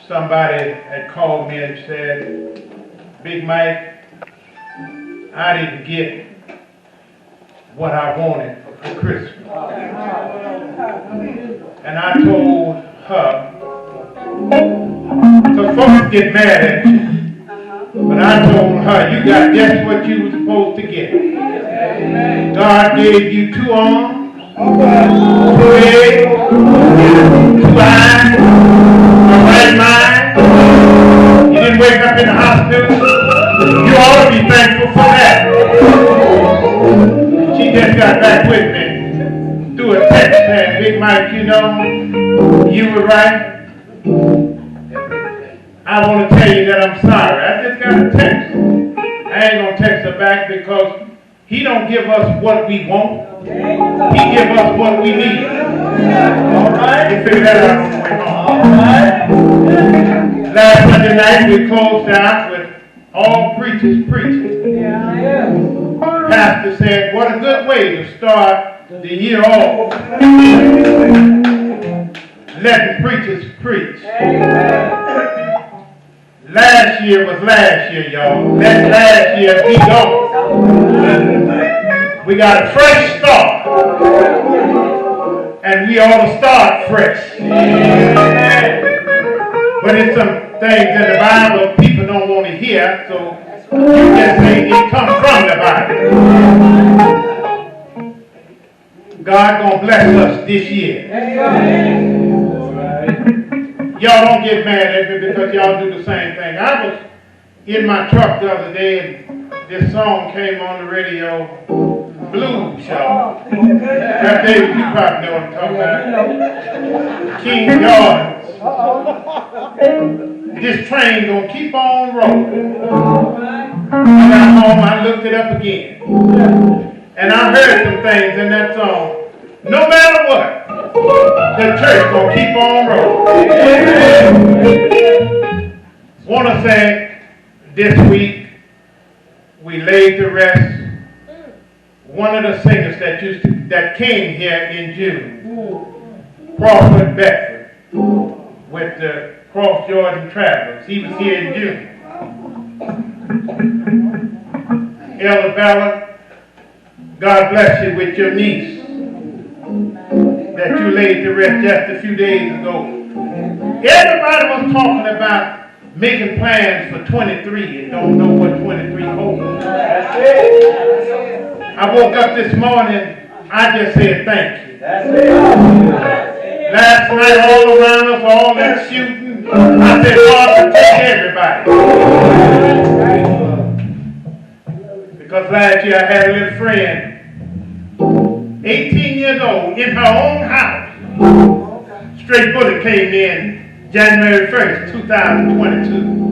somebody had called me and said, Big Mike, I didn't get what I wanted for Christmas. And I told her, because folks get mad at you, but I told her, you got just what you were supposed to get. God gave you 2 arms, 2 legs, 2 eyes, a right mind. You didn't wake up in the hospital. You ought to be thankful for that. She just got back with me through a text saying, Big Mike, you know, you were right. I want to tell you that I'm sorry. I just got a text. I ain't going to text her back because he don't give us what we want. He give us what we need. All right? You figure that out on the way home. All right? Last Sunday night we closed out with all preachers preaching. Pastor said, what a good way to start the year off. Letting preachers preach. Last year was last year, y'all. Let last year be gone. We got a fresh start. And we ought to start fresh. But it's some things in the Bible people don't want to hear, so you just say it comes from the Bible. God gonna bless us this year. Y'all don't get mad at me because y'all do the same thing. I was in my truck the other day and this song came on the radio, Blues Show. That David, you probably know what I'm talking about. King George. This train gonna keep on rolling. I got home, I looked it up again. And I heard some things in that song. No matter what, the church gonna keep on rolling. Want to say this week we laid to rest one of the singers that came here in June, Crawford Bedford, with the Cross Jordan Travelers. He was here in June. Elder Bella, God bless you with your niece that you laid to rest just a few days ago. Everybody was talking about making plans for 23 and don't know what 23 holds. I woke up this morning, I just said thank you. Last night all around us, all that shooting, I said, God, protect everybody. Because last year I had a little friend, 18 years old, in her own house. Straight bullet came in January 1st, 2022.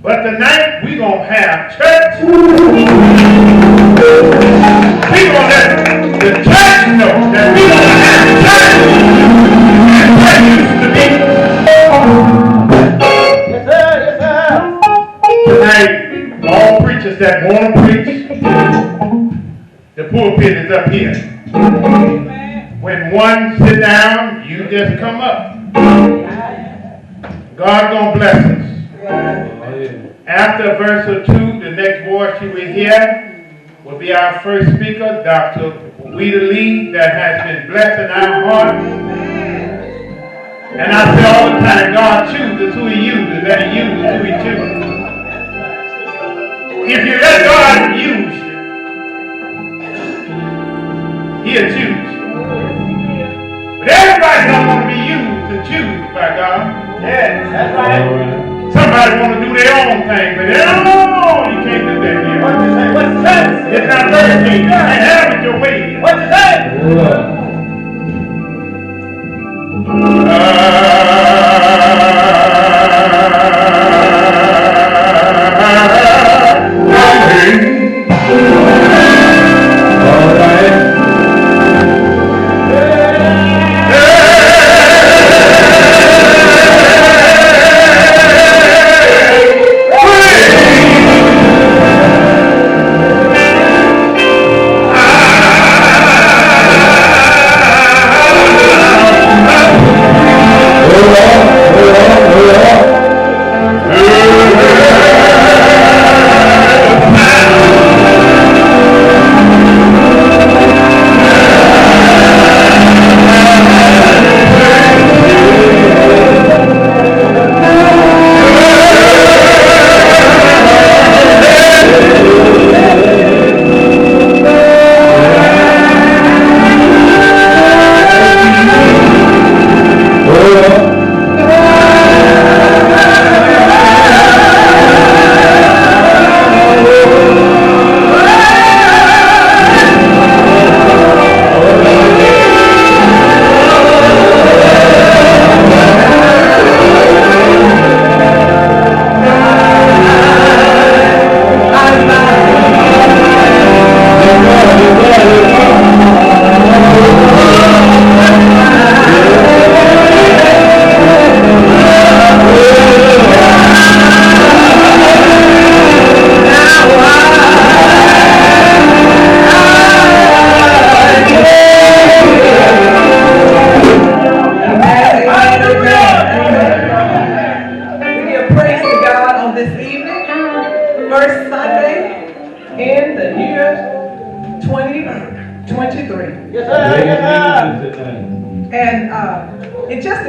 But tonight we gonna have church. We gonna let the church know that we gonna have church. Yes, sir. Yes, sir. Tonight, all preachers that want to preach, the pulpit is up here. When one sit down, you just come up. God gonna bless us. After verse or 2, the next voice you will hear will be our first speaker, Dr. Weeda Lee, that has been blessing our heart. And I say all the time, God chooses who He uses, and He uses who He chooses. If you let God use you, He'll choose you. But everybody don't want to be used and chosen by God. Yeah, that's right. Somebody want to do their own thing, but no, you can't do that here. What you say? What you say? It's not Burger King. You can't have it your way. What you say?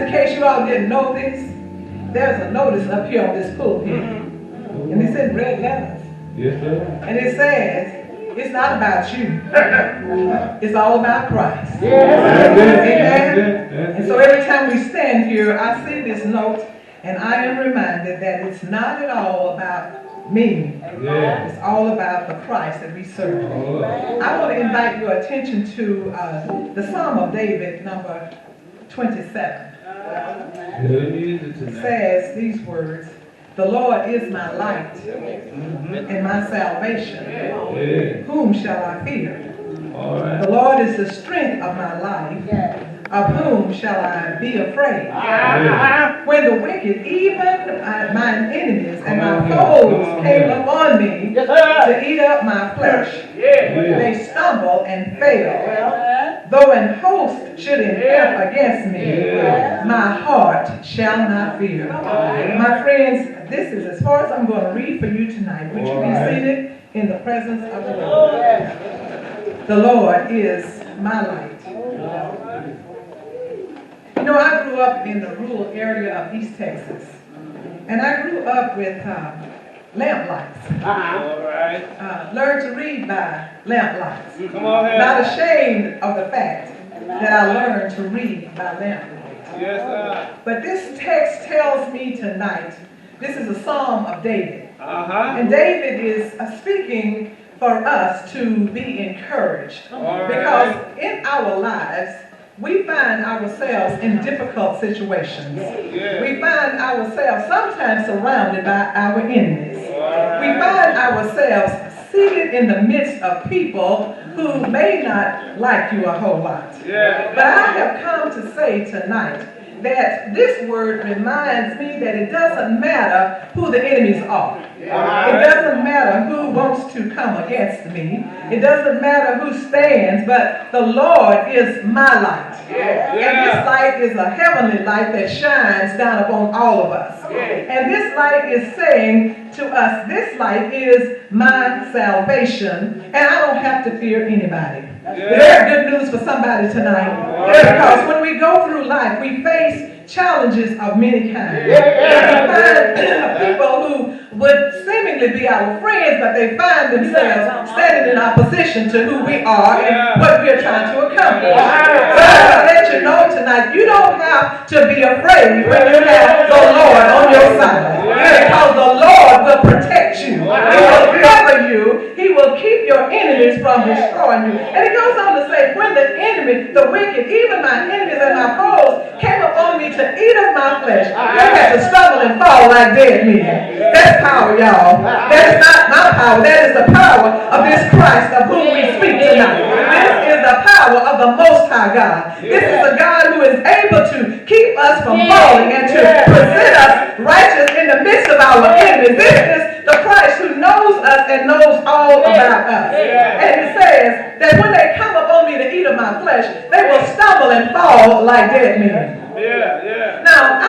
in case you all didn't know this, there's a notice up here on this pulpit. And it's in red letters. Yes, sir. And it says, it's not about you. It's all about Christ. Yes. Amen. And so every time we stand here, I see this note, and I am reminded that it's not at all about me. Yeah. It's all about the Christ that we serve. I want to invite your attention to the Psalm of David, number 27. It says these words, "The Lord is my light and my salvation. Whom shall I fear? The Lord is the strength of my life. Of whom shall I be afraid? When the wicked, even mine enemies and my foes came upon me to eat up my flesh, they stumble and fail. Though an host should encamp against me, my heart shall not fear." My friends, this is as far as I'm going to read for you tonight. Would you be seated in the presence of the Lord? The Lord is my light. You know, I grew up in the rural area of East Texas, and I grew up with lamp lights. Learned to read by lamp lights. Not ashamed of the fact that I learned to read by lamp lights. Yes, sir. But this text tells me tonight, this is a Psalm of David. And David is speaking for us to be encouraged. Because in our lives, we find ourselves in difficult situations. We find ourselves sometimes surrounded by our enemies. We find ourselves seated in the midst of people who may not like you a whole lot. But I have come to say tonight that this word reminds me that it doesn't matter who the enemies are. It doesn't matter who wants to come against me. It doesn't matter who stands, but the Lord is my light. And this light is a heavenly light that shines down upon all of us. And this light is saying to us, this light is my salvation, and I don't have to fear anybody. There's good news for somebody tonight. Because when we go through life, we face challenges of many kinds. We find people who would seemingly be our friends, but they find themselves standing in opposition to who we are and what we're trying to accomplish. So I want to let you know tonight, you don't have to be afraid when you have the Lord on your side. Because the Lord will protect you. He will cover you. He will keep your enemies from destroying you. And it goes on to say, when the enemy, the wicked, even my enemies and my foes came upon me to eat of my flesh, they had to stumble and fall like dead men. That's power, y'all. That is not my power. That is the power of this Christ of whom we speak tonight. This is the power of the Most High God. This is the God who is able to keep us from falling and to present us righteous in the midst of our enemies. This is the Christ who knows us and knows all about us. And it says that when they come upon me to eat of my flesh, they will stumble and fall like dead men. Now, I